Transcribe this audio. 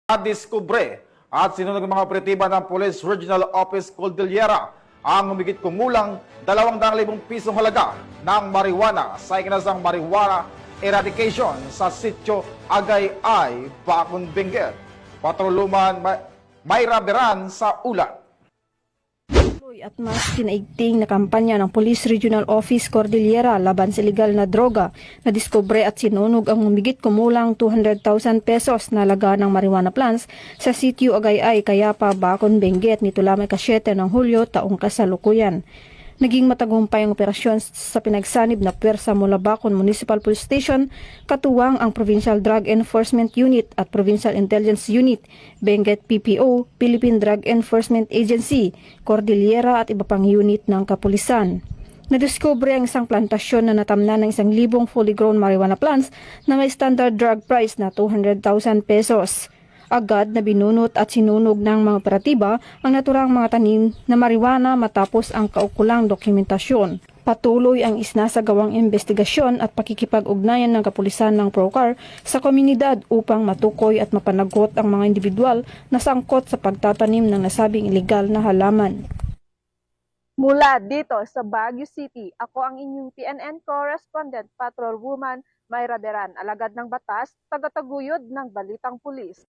Nadiskubre at sinunog ng mga operatiba ng Police Regional Office Cordillera ang humigit kumulang 200,000 pisong halaga ng marijuana sa ikinasang marijuana eradication sa sitio Agay-ay, Bacon, Benguet. Patroluman Mayra Beran sa ulat. At mas kinaigting na kampanya ng Police Regional Office Cordillera laban sa illegal na droga na diskubre at sinunog ang humigit kumulang 200,000 pesos na halaga ng marijuana plants sa sitio Agay-ay, Cayapa, Bacon, Benguet nito lamang ika-7 ng Hulyo taong kasalukuyan. Naging matagumpay ang operasyon sa pinagsanib na pwersa mula Bacon Municipal Police Station, katuwang ang Provincial Drug Enforcement Unit at Provincial Intelligence Unit, Benguet PPO, Philippine Drug Enforcement Agency, Cordillera at iba pang unit ng kapulisan. Nadiskubre ang isang plantasyon na natamnan ng 1,000 fully grown marijuana plants na may standard drug price na 200,000 pesos. Agad na binunot at sinunog ng mga operatiba ang naturang mga tanim na marijuana matapos ang kaukulang dokumentasyon. Patuloy ang isnasagawang investigasyon at pakikipag-ugnayan ng kapulisan ng PROCAR sa komunidad upang matukoy at mapanagot ang mga individual na sangkot sa pagtatanim ng nasabing ilegal na halaman. Mula dito sa Baguio City, ako ang inyong PNN correspondent, Patrolwoman Mayra Beran, alagad ng batas, tagataguyod ng Balitang Pulis.